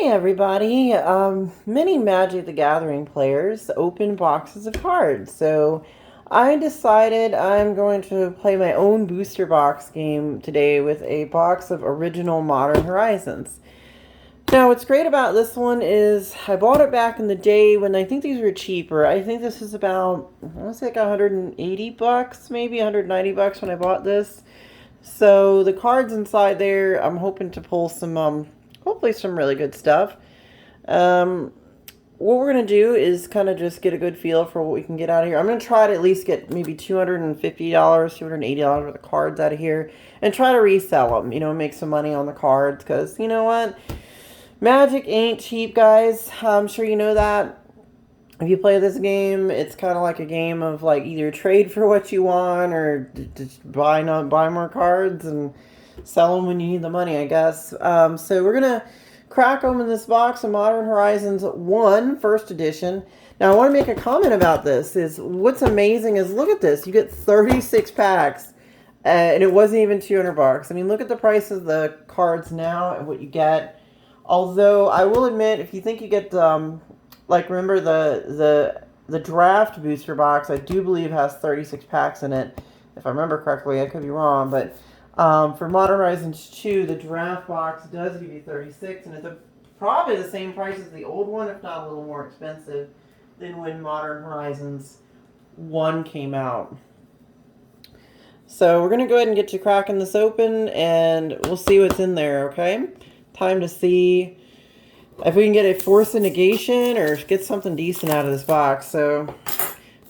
Hey everybody, many Magic the Gathering players open boxes of cards. So I decided I'm going to play my own booster box game today with a box of original Modern Horizons. Now what's great about this one is I bought it back in the day when I think these were cheaper. I think this is about, I want to say like 180 bucks, maybe 190 bucks when I bought this. So the cards inside there, I'm hoping to pull some, hopefully some really good stuff. Um, what we're going to do is kind of just get a good feel for what we can get out of here. I'm going to try to at least get maybe $250, $280 worth of cards out of here and try to resell them, make some money on the cards because, you know what? Magic ain't cheap, guys. I'm sure you know that. If you play this game, it's kind of like a game of like either trade for what you want or just buy more cards and sell them when you need the money, I guess. So we're gonna crack open this box of Modern Horizons 1 First Edition. Now I want to make a comment about this. Is what's amazing is look at this. You get 36 packs, and it wasn't even 200 bucks. I mean, look at the price of the cards now and what you get. Although I will admit, if you think you get like remember the draft booster box, I do believe has 36 packs in it, if I remember correctly. I could be wrong, but for Modern Horizons 2, the draft box does give you 36, and it's probably the same price as the old one, if not a little more expensive than when Modern Horizons 1 came out. So we're going to go ahead and get to cracking this open, and we'll see what's in there, okay? Time to see if we can get a Force of Negation or get something decent out of this box. So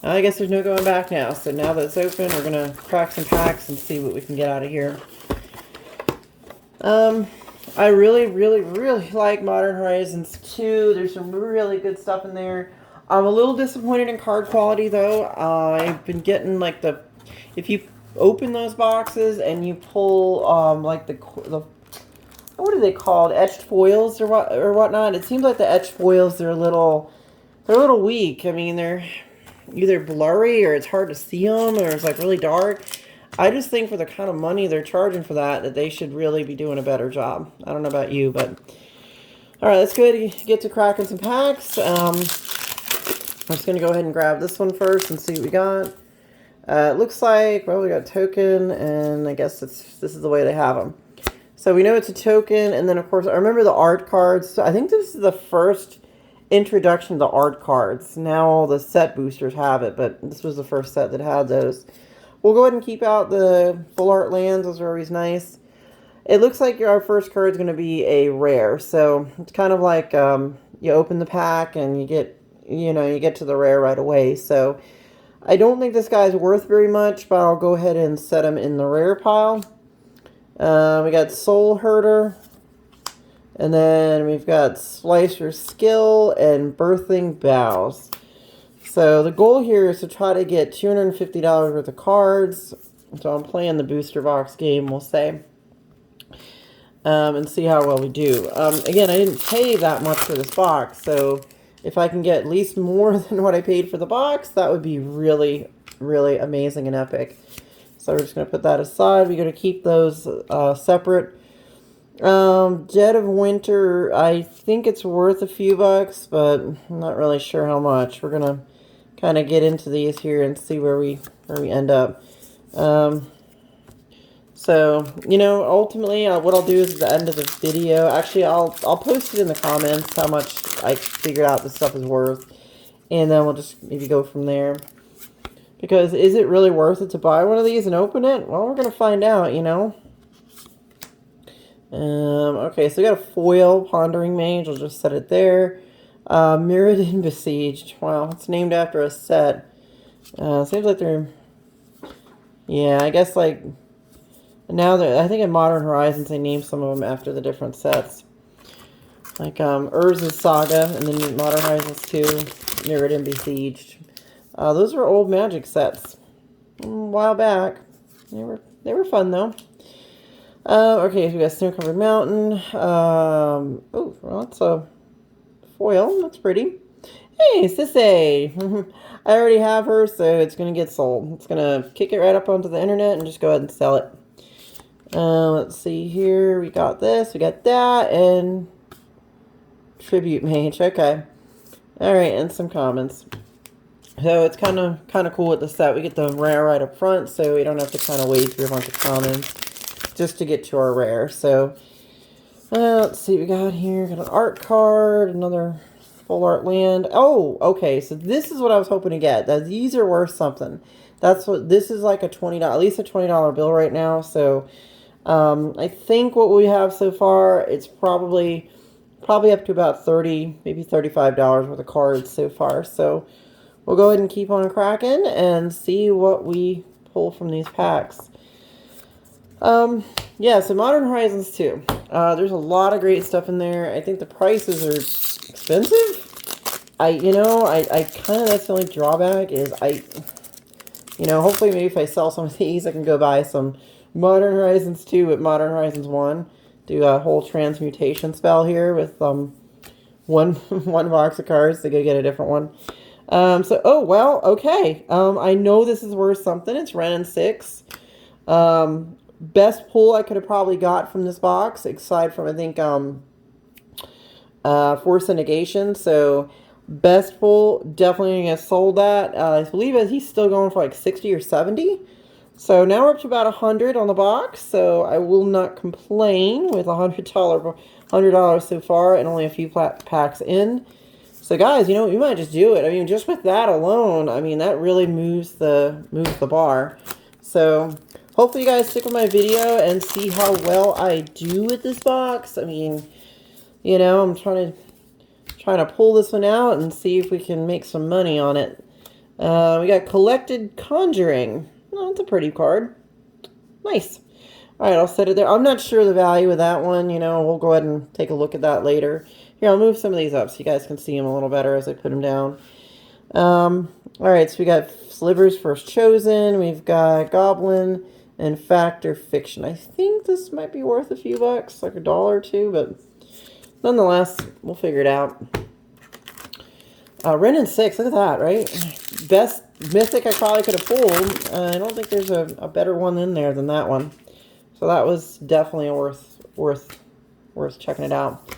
I guess there's no going back now. So now that it's open, we're going to crack some packs and see what we can get out of here. I really, really, really like Modern Horizons 2. There's some really good stuff in there. I'm a little disappointed in card quality, though. I've been getting, like, if you open those boxes and you pull, like, the what are they called? Etched foils or whatnot? It seems like the etched foils, they're a little weak. I mean, they're either blurry or it's hard to see them or it's like really dark. I just think for the kind of money they're charging for that they should really be doing a better job. I don't know about you, but all right, let's go ahead and get to cracking some packs. I'm just going to go ahead and grab this one first and see what we got. It looks like, well, we got a token, and I guess this is the way they have them. So we know it's a token, and then of course I remember the art cards. So I think this is the first introduction to the art cards. Now all the set boosters have it, but this was the first set that had those. We'll go ahead and keep out the full art lands. Those are always nice. It looks like our first card is going to be a rare. So it's kind of like you open the pack and you get to the rare right away. So I don't think this guy's worth very much, but I'll go ahead and set him in the rare pile. We got Soul Herder, and then we've got Slicer Skill and Birthing Bows. So the goal here is to try to get $250 worth of cards. So I'm playing the booster box game, we'll say, and see how well we do. Again, I didn't pay that much for this box, so if I can get at least more than what I paid for the box, that would be really, really amazing and epic. So we're just going to put that aside. We're going to keep those separate. Dead of Winter, I think it's worth a few bucks, but I'm not really sure how much. We're going to kind of get into these here and see where we end up. So, ultimately what I'll do is at the end of the video, actually I'll post it in the comments how much I figured out this stuff is worth, and then we'll just maybe go from there. Because is it really worth it to buy one of these and open it? Well, we're going to find out, Okay, so we got a foil Pondering Mage. I'll just set it there. Mirrodin Besieged. Wow, it's named after a set. Seems like they're... Yeah, I guess like... Now, I think in Modern Horizons they named some of them after the different sets. Like Urza's Saga, and then Modern Horizons 2, Mirrodin Besieged. Those were old Magic sets a while back. They were fun though. Okay, so we got Snow Covered Mountain. Oh, well, that's a foil. That's pretty. Hey, Sissy! I already have her, so it's going to get sold. It's going to kick it right up onto the internet and just go ahead and sell it. Let's see here. We got this, we got that, and Tribute Mage. Okay. All right, and some commons. So it's kind of cool with the set. We get the rare right up front, so we don't have to kind of wade through a bunch of commons just to get to our rare. So let's see what we got here. Got an art card, another full art land. Oh, okay. So this is what I was hoping to get. These are worth something. That's what this is, like a $20, at least a $20 bill right now. So I think what we have so far, it's probably up to about $30, maybe $35 worth of cards so far. So we'll go ahead and keep on cracking and see what we pull from these packs. Yeah, so Modern Horizons 2. There's a lot of great stuff in there. I think the prices are expensive. I kind of, that's the only drawback is hopefully maybe if I sell some of these, I can go buy some Modern Horizons 2 with Modern Horizons 1. Do a whole transmutation spell here with one box of cards to go get a different one. Oh, well, okay. I know this is worth something. It's Ren and 6. Best pull I could have probably got from this box, aside from, I think, Force of Negation. So, best pull, definitely gonna get sold that. I believe he's still going for like 60 or 70. So now we're up to about 100 on the box. So I will not complain with $100 so far and only a few packs in. So guys, we might just do it. I mean, just with that alone, I mean, that really moves the bar. So hopefully you guys stick with my video and see how well I do with this box. I mean, I'm trying to pull this one out and see if we can make some money on it. We got Collected Conjuring. Oh, that's a pretty card. Nice. All right, I'll set it there. I'm not sure the value of that one. We'll go ahead and take a look at that later. Here, I'll move some of these up so you guys can see them a little better as I put them down. All right, so we got Slivers First Chosen. We've got Goblin and Fact or Fiction. I think this might be worth a few bucks, like $1 or $2, but nonetheless, we'll figure it out. Ren and 6, look at that, right? Best Mythic I probably could have pulled. I don't think there's a better one in there than that one. So that was definitely worth checking it out.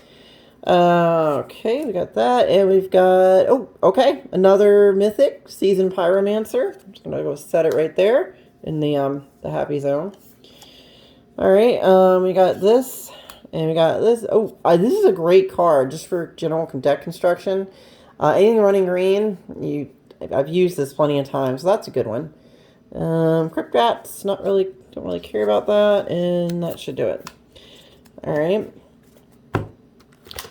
Okay, we got that. And we've got, another Mythic, Seasoned Pyromancer. I'm just going to go set it right there in the happy zone. All right, we got this. And we got this. Oh, this is a great card just for general deck construction. Anything running green, I've used this plenty of times, so that's a good one. Crypt Rats, don't really care about that, and that should do it. All right.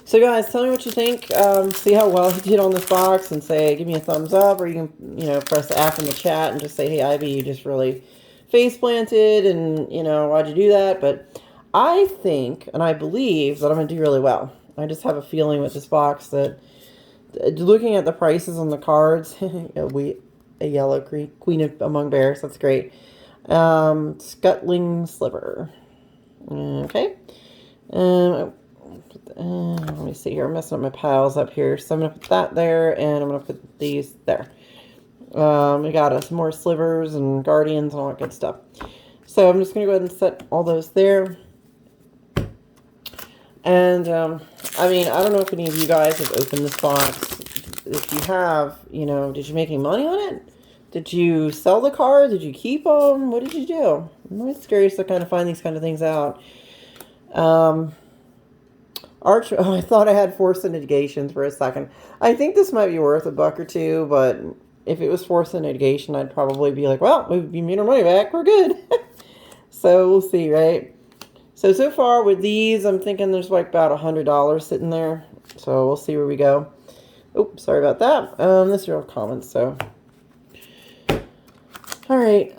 So guys, tell me what you think. See how well he did on this box, and give me a thumbs up, or you can, press F in the chat and just say, hey, Ivy, you just really face planted, and why'd you do that? But I think, and I believe that I'm gonna do really well. I just have a feeling with this box that, looking at the prices on the cards, a yellow Queen Among Bears, that's great. Scuttling Sliver. Okay. Let me see here. I'm messing up my piles up here. So I'm going to put that there, and I'm going to put these there. We got some more slivers and guardians and all that good stuff. So I'm just going to go ahead and set all those there. And, I mean, I don't know if any of you guys have opened this box. If you have, did you make any money on it? Did you sell the cards? Did you keep them? What did you do? I'm always curious to kind of find these kind of things out. Archer, I thought I had Force of Negation for a second. I think this might be worth $1 or $2, but if it was Force of Negation, I'd probably be like, well, we made our money back. We're good. So we'll see, right? So far with these, I'm thinking there's like about $100 sitting there. So we'll see where we go. Oh, sorry about that. This is real comments, so. All right.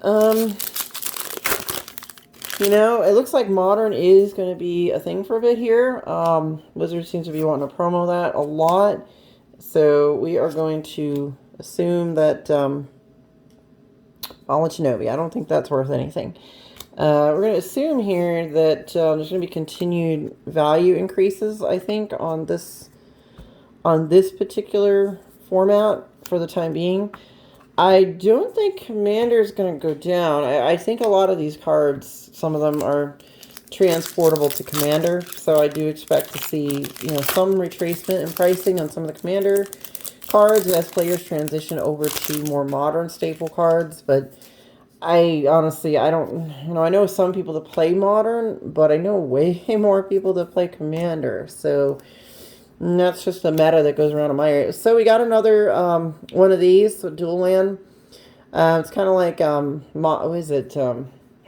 It looks like Modern is going to be a thing for a bit here. Wizard seems to be wanting to promo that a lot. So we are going to assume that, I'll let you know, but I don't think that's worth anything. We're going to assume here that there's going to be continued value increases, I think, on this particular format for the time being. I don't think Commander is going to go down. I think a lot of these cards, some of them are transportable to Commander. So I do expect to see, you know, some retracement in pricing on some of the Commander cards as players transition over to more modern staple cards. But I honestly, I don't, you know, I know some people that play Modern, but I know way more people that play Commander. So that's just the meta that goes around in my area. So we got another one of these, so dual land. It's kind of like, what is it,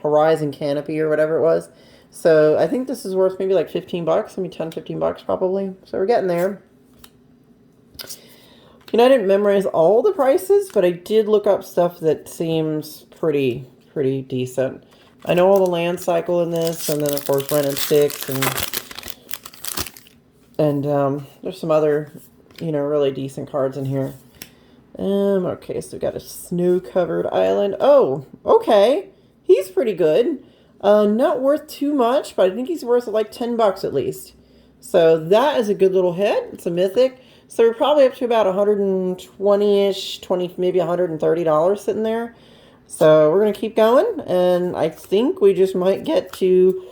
Horizon Canopy or whatever it was. So I think this is worth maybe like 15 bucks, maybe 10, 15 bucks probably. So we're getting there. You know, I didn't memorize all the prices, but I did look up stuff that seems pretty decent. I know all the land cycle in this, and then of course Ren and Six, and there's some other, you know, really decent cards in here. Okay, so we got a snow-covered island. Oh, okay. He's pretty good. Not worth too much, but I think he's worth like 10 bucks at least. So that is a good little hit. It's a mythic. So we're probably up to about 120-ish, maybe $130 sitting there. So we're going to keep going, and I think we just might get to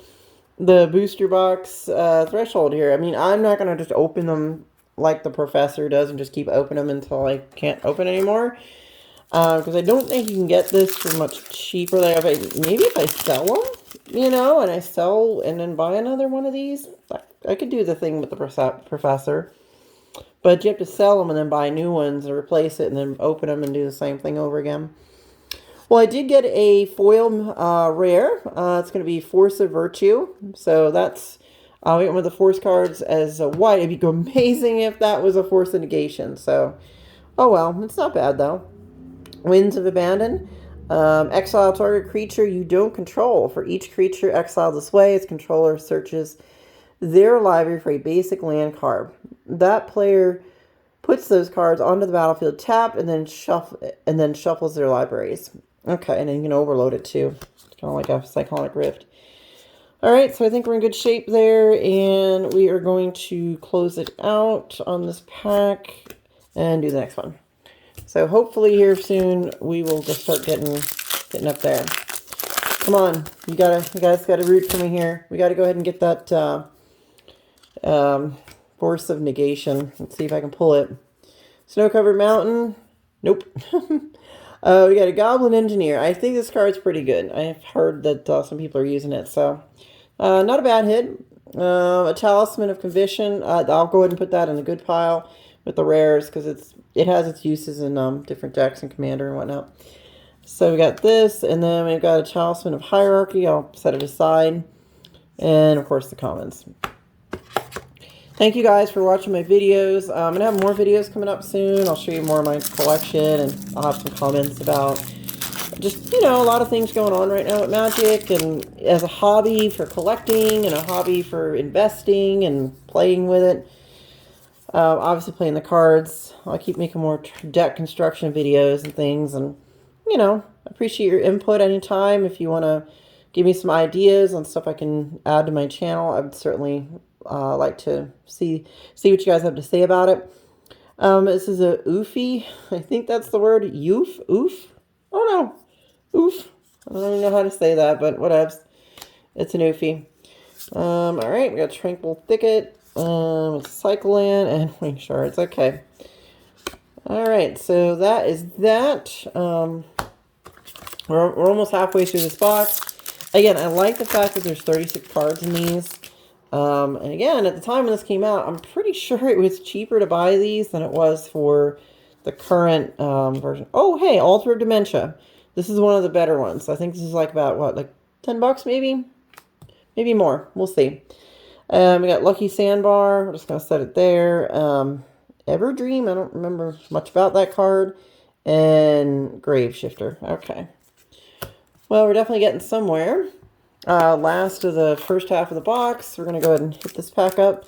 the booster box threshold here. I mean, I'm not going to just open them like the professor does and just keep opening them until I can't open anymore. Because I don't think you can get this for much cheaper. Like maybe if I sell them, you know, and I sell and then buy another one of these, I could do the thing with the professor. But you have to sell them and then buy new ones and replace it and then open them and do the same thing over again. Well, I did get a foil rare. It's going to be Force of Virtue. So that's, we went with the Force cards as a white. It'd be amazing if that was a Force of Negation. So, oh well, it's not bad though. Winds of Abandon. Exile target creature you don't control. For each creature exiled this way, its controller searches their library for a basic land card. That player puts those cards onto the battlefield tapped and then shuffles their libraries. Okay, and then you can overload it too. It's kind of like a Cyclonic Rift. Alright, so I think we're in good shape there, and we are going to close it out on this pack and do the next one. So hopefully here soon we will just start getting up there. Come on, you guys gotta root for me here. We gotta go ahead and get that Force of Negation. Let's see if I can pull it. Snow-covered mountain. Nope. We got a Goblin Engineer. I think this card's pretty good. I've heard that some people are using it, so not a bad hit. A Talisman of Conviction. I'll go ahead and put that in the good pile with the rares because it has its uses in different decks and Commander and whatnot. So we got this, and then we've got a Talisman of Hierarchy. I'll set it aside, and of course the commons. Thank you guys for watching my videos. I'm going to have more videos coming up soon. I'll show you more of my collection, and I'll have some comments about just, you know, a lot of things going on right now with Magic, and as a hobby for collecting and a hobby for investing and playing with it. Obviously playing the cards. I'll keep making more deck construction videos and things, and, you know, appreciate your input anytime. If you want to give me some ideas on stuff I can add to my channel, I would certainly like to see what you guys have to say about it. This is a Oofy. I think that's the word. Oof? Oh no. Oof. I don't even know how to say that, but whatever. It's an Oofy. Alright, we got Tranquil Thicket, Cycle Land, and Wing Shards. Okay. Alright, so that is that. We're almost halfway through this box. Again, I like the fact that there's 36 cards in these. And again, at the time when this came out, I'm pretty sure it was cheaper to buy these than it was for the current version. Oh, hey, Altar of Dementia. This is one of the better ones. I think this is like about, what, like 10 bucks maybe? Maybe more. We'll see. We got Lucky Sandbar. We're just going to set it there. Everdream. I don't remember much about that card. And Grave Shifter. Okay. Well, we're definitely getting somewhere. Last of the first half of the box. We're going to go ahead and hit this pack up.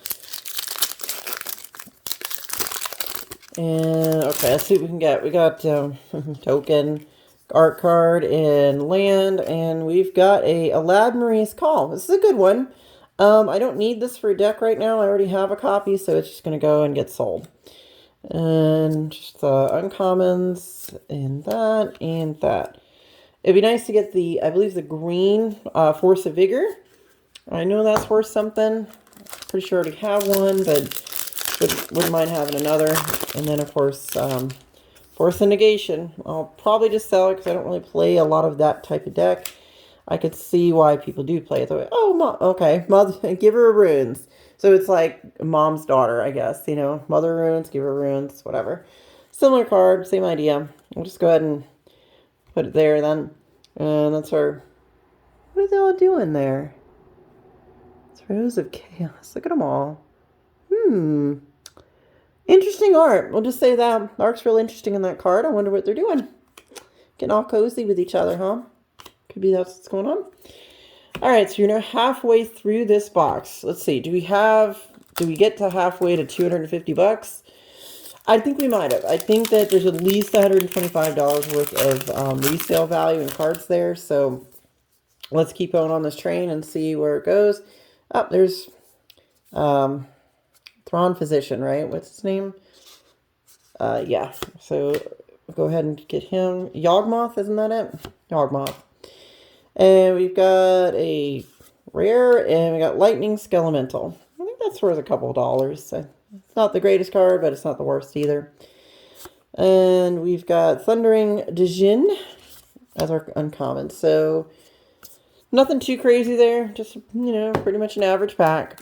And, okay, let's see what we can get. We got token, art card, and land. And we've got a Alad Marie's Call. This is a good one. I don't need this for a deck right now. I already have a copy, so it's just going to go and get sold. And just the uncommons, and that. It'd be nice to get the, I believe, the green Force of Vigor. I know that's worth something. Pretty sure I already have one, but wouldn't mind having another. And then, of course, Force and Negation. I'll probably just sell it because I don't really play a lot of that type of deck. I could see why people do play it that way. Oh, okay. Mother, give her runes. So it's like mom's daughter, I guess. You know, mother runes, give her runes, whatever. Similar card, same idea. I'll just go ahead and put it there then. And that's our... What are they all doing there? Throes of Chaos. Look at them all. Interesting art. We'll just say that. Art's real interesting in that card. I wonder what they're doing. Getting all cozy with each other, huh? Could be that's what's going on. All right, so you're now halfway through this box. Let's see. Do we get to halfway to 250 bucks? I think we might have. I think that there's at least $125 worth of resale value in cards there. So let's keep going on this train and see where it goes. Oh, there's Thrawn Physician, right? What's his name? Yeah. So go ahead and get him. Yawgmoth, isn't that it? Yawgmoth. And we've got a rare, and we got Lightning Skelemental. I think that's worth a couple of dollars. So it's not the greatest card, but it's not the worst either. And we've got Thundering Djinn as our uncommon. So nothing too crazy there. Just, you know, pretty much an average pack.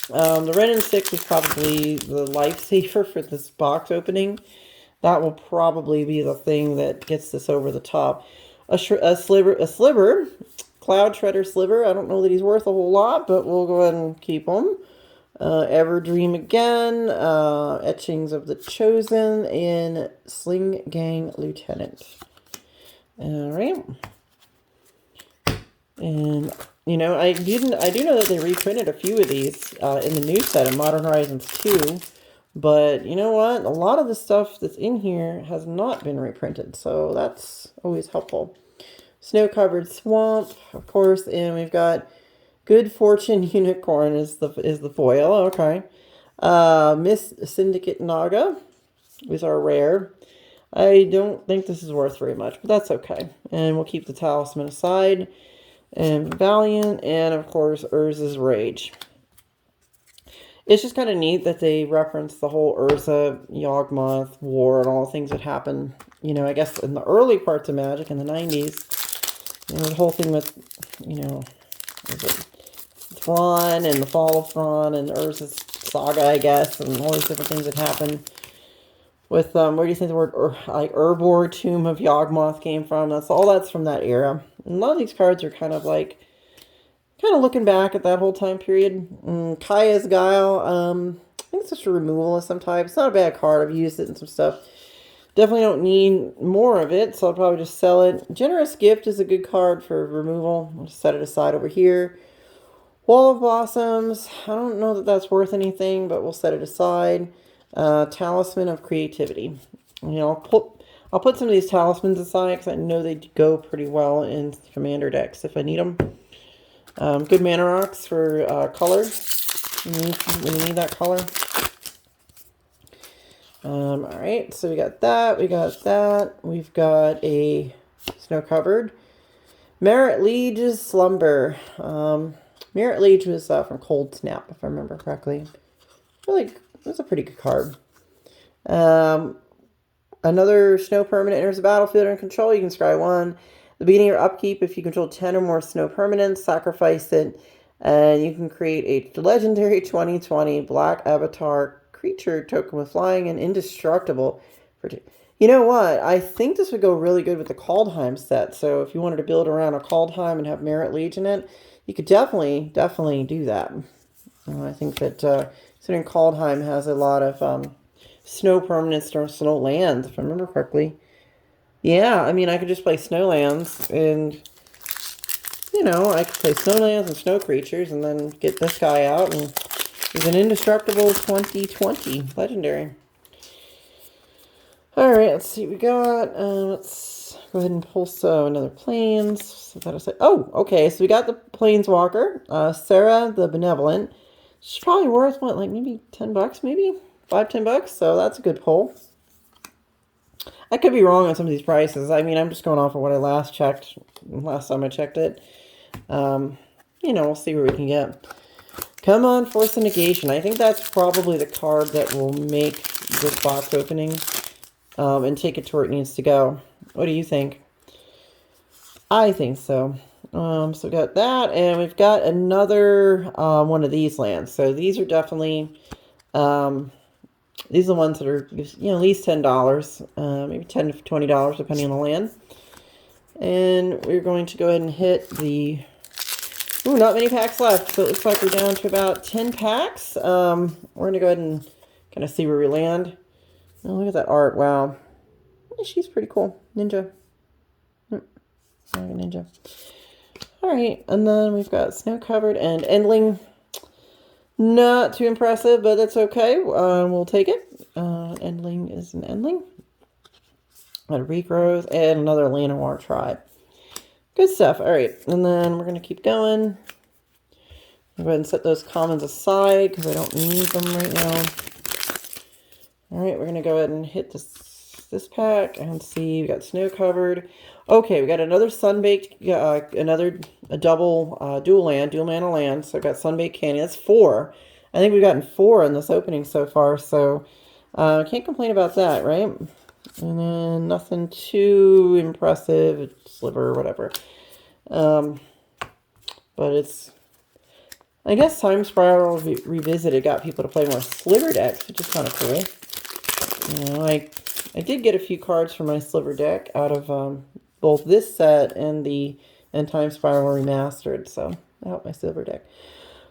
The Ren and 6 is probably the lifesaver for this box opening. That will probably be the thing that gets this over the top. A sliver, Cloud Shredder Sliver. I don't know that he's worth a whole lot, but we'll go ahead and keep him. Everdream again, Etchings of the Chosen, and Sling Gang Lieutenant. All right. And, you know, I do know that they reprinted a few of these in the new set of Modern Horizons 2. But you know what? A lot of the stuff that's in here has not been reprinted, so that's always helpful. Snow-covered swamp, of course, and we've got Good Fortune Unicorn is the foil. Okay, Miss Syndicate Naga is our rare. I don't think this is worth very much, but that's okay. And we'll keep the Talisman aside. And Valiant, and of course Urza's Rage. It's just kind of neat that they reference the whole Urza, Yawgmoth war and all the things that happened, you know, I guess in the early parts of Magic in the 90s. You know, the whole thing with, you know, Thrawn and the fall of Thrawn and Urza's saga, I guess, and all these different things that happened. With, where do you think the word, like, Urbor, Tomb of Yawgmoth came from? That's from that era. And a lot of these cards are kind of like, looking back at that whole time period. Kaya's Guile, I think it's just a removal of some type. It's not a bad card. I've used it in some stuff. Definitely don't need more of it, so I'll probably just sell it. Generous Gift is a good card for removal. I'll just set it aside over here. Wall of Blossoms, I don't know that that's worth anything, but we'll set it aside. Talisman of Creativity. You know, I'll put some of these talismans aside because I know they go pretty well in Commander decks if I need them. Good Mana Rocks for color when you need that color. Alright, so we got that, we've got a snow-covered. Merit Liege's Slumber. Merit Liege was from Cold Snap, if I remember correctly. Really, it was a pretty good card. Another snow permanent enters the battlefield under control. You can scry 1. The beginning of your upkeep, if you control 10 or more snow permanents, sacrifice it, and you can create a legendary 2020 black avatar creature token with flying and indestructible. You know what? I think this would go really good with the Kaldheim set. So if you wanted to build around a Kaldheim and have Merit Liege in it, you could definitely do that. I think that considering Kaldheim has a lot of snow permanents or snow lands, if I remember correctly. Yeah, I mean, I could just play Snowlands, and, you know, I could play Snowlands and Snow Creatures, and then get this guy out, and he's an indestructible 2020 legendary. Alright, let's see what we got. Let's go ahead and pull another Plains. Oh, okay, so we got the Planeswalker, Sarah the Benevolent. She's probably worth, what, like maybe 10 bucks, maybe? 5-10 bucks, so that's a good pull. I could be wrong on some of these prices. I mean, I'm just going off of what I last time I checked it. Yeah, you know, we'll see what we can get. Come on, Force of Negation. I think that's probably the card that will make this box opening and take it to where it needs to go. What do you think? I think so. So we got that, and we've got another one of these lands. So these are definitely, these are the ones that are, you know, at least $10, maybe $10 to $20, depending on the land. And we're going to go ahead and hit the, ooh, not many packs left. So it looks like we're down to about 10 packs. We're going to go ahead and kind of see where we land. Oh, look at that art. Wow. She's pretty cool. Ninja. Ninja. Alright, and then we've got Snow Covered and Endling. Not too impressive, but that's okay. We'll take it. Endling is an Endling. A Regrowth and another Llanowar Tribe. Good stuff. Alright, and then we're going to keep going. I'll go ahead and set those commons aside because I don't need them right now. Alright, we're going to go ahead and hit this pack and see. We got Snow Covered. Okay, we got another Sunbaked, a double dual mana land. So I've got Sunbaked Canyon. That's 4. I think we've gotten 4 in this opening so far. So can't complain about that, right? And then nothing too impressive, sliver or whatever. But it's, I guess Time Spiral Revisited got people to play more sliver decks, which is kind of cool. You know, I did get a few cards from my sliver deck out of both this set and Time Spiral Remastered, so that helped my silver deck.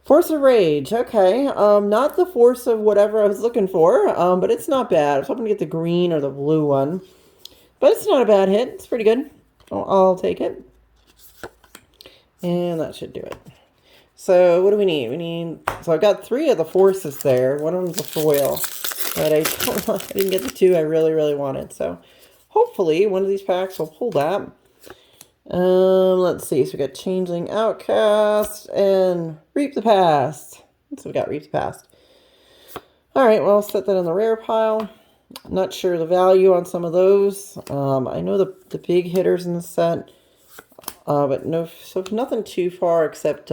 Force of Rage, okay. Not the force of whatever I was looking for, but it's not bad. I was hoping to get the green or the blue one, but it's not a bad hit. It's pretty good. I'll take it. And that should do it. So what do we need? So I've got 3 of the forces there. One of them's a foil, but I didn't get the 2 I really wanted, so hopefully one of these packs will pull that. Let's see. So we got Changeling, Outcast, and Reap the Past. So we got Reap the Past. Alright, well, I'll set that in the rare pile. Not sure the value on some of those. I know the big hitters in the set. But no, so nothing too far except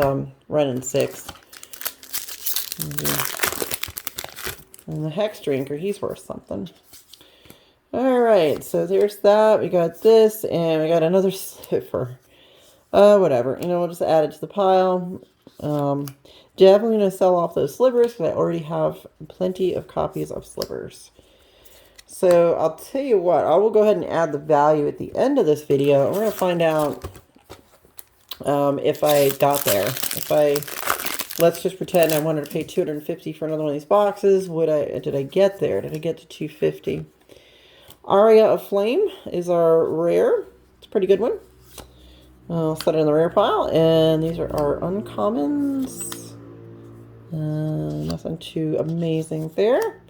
Running 6. And the Hex Drinker, he's worth something. Alright, so there's that. We got this, and we got another Sliver. Whatever. You know, we'll just add it to the pile. Definitely going to sell off those slivers, because I already have plenty of copies of slivers. So, I'll tell you what. I will go ahead and add the value at the end of this video. And we're going to find out if I got there. Let's just pretend I wanted to pay $250 for another one of these boxes. Did I get there? Did I get to $250? Aria of Flame is our rare. It's a pretty good one. I'll set it in the rare pile. And these are our uncommons. Nothing too amazing there.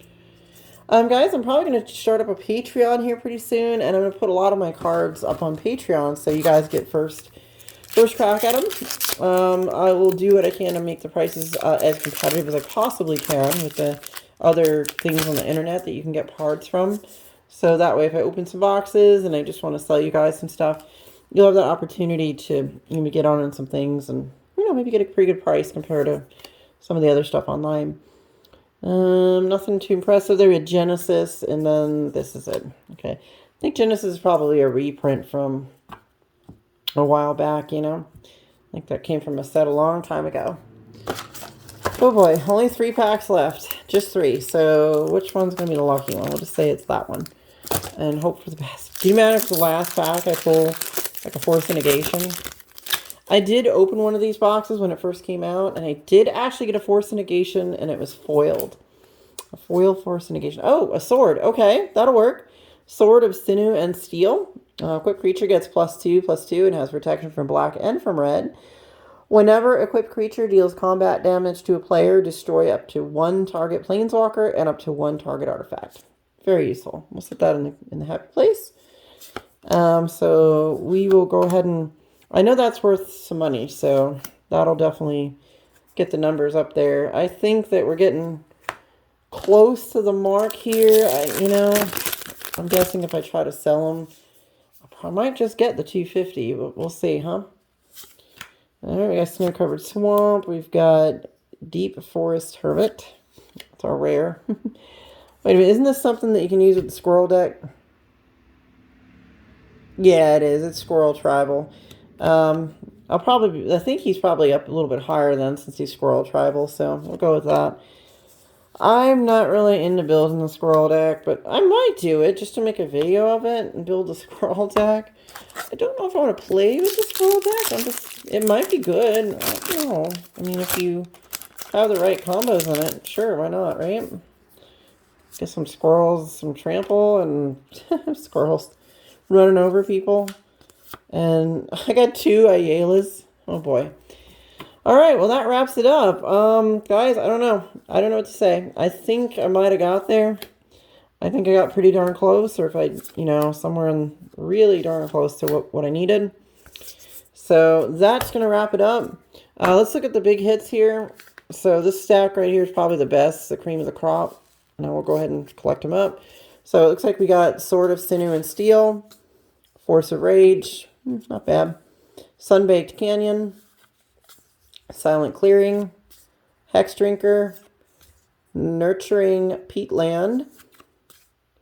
Guys, I'm probably going to start up a Patreon here pretty soon. And I'm going to put a lot of my cards up on Patreon so you guys get first crack at them. I will do what I can to make the prices as competitive as I possibly can with the other things on the internet that you can get cards from. So that way, if I open some boxes and I just want to sell you guys some stuff, you'll have that opportunity to maybe get on some things and, you know, maybe get a pretty good price compared to some of the other stuff online. Nothing too impressive. There we had Genesis, and then this is it. Okay. I think Genesis is probably a reprint from a while back, you know. I think that came from a set a long time ago. Oh boy, only 3 packs left. Just 3. So which one's going to be the lucky one? We'll just say it's that one. And hope for the best. Do you matter if the last pack I pull like a Force of Negation? I did open one of these boxes when it first came out, and I did actually get a Force of Negation, and it was foiled. A foil Force of Negation. Oh, a sword. Okay, that'll work. Sword of Sinew and Steel. Equipped creature gets +2/+2 and has protection from black and from red. Whenever equipped creature deals combat damage to a player, destroy up to 1 target planeswalker and up to 1 target artifact. Very useful. We'll set that in the happy place. So we will go ahead and, I know that's worth some money, so that'll definitely get the numbers up there. I think that we're getting close to the mark here. You know, I'm guessing if I try to sell them, I might just get the $250, but we'll see, huh? Alright, we got Snow-Covered Swamp. We've got Deep Forest Hermit. It's our rare. Wait a minute, isn't this something that you can use with the Squirrel deck? Yeah, it is. It's Squirrel Tribal. I think he's probably up a little bit higher then since he's Squirrel Tribal, so we'll go with that. I'm not really into building the Squirrel deck, but I might do it just to make a video of it and build the Squirrel deck. I don't know if I want to play with the Squirrel deck. It might be good. I don't know. I mean, if you have the right combos in it, sure, why not, right? Get some squirrels, some trample, and squirrels running over people. And I got 2 Ayelas. Oh boy. Alright, well that wraps it up. Guys, I don't know. I don't know what to say. I think I might have got there. I think I got pretty darn close, or if I, somewhere in really darn close to what I needed. So that's going to wrap it up. Let's look at the big hits here. So this stack right here is probably the best, the cream of the crop. Now we'll go ahead and collect them up. So it looks like we got Sword of Sinew and Steel, Force of Rage, not bad, Sunbaked Canyon, Silent Clearing, Hex Drinker, Nurturing Peatland,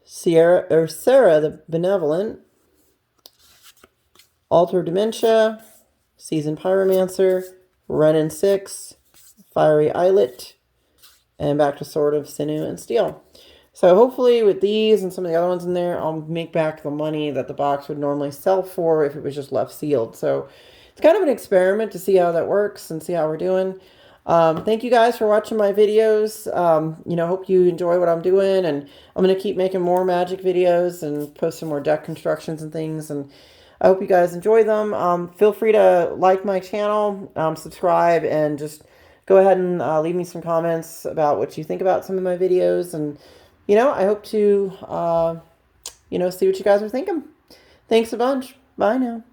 Sarah the Benevolent, Alter Dementia, Seasoned Pyromancer, Renin 6, Fiery Islet, and back to Sword of Sinew and Steel. So hopefully with these and some of the other ones in there, I'll make back the money that the box would normally sell for if it was just left sealed. So it's kind of an experiment to see how that works and see how we're doing. Thank you guys for watching my videos. Hope you enjoy what I'm doing, and I'm going to keep making more Magic videos and post some more deck constructions and things, and I hope you guys enjoy them. Feel free to like my channel, subscribe, and just go ahead and leave me some comments about what you think about some of my videos, and I hope to see what you guys are thinking. Thanks a bunch. Bye now.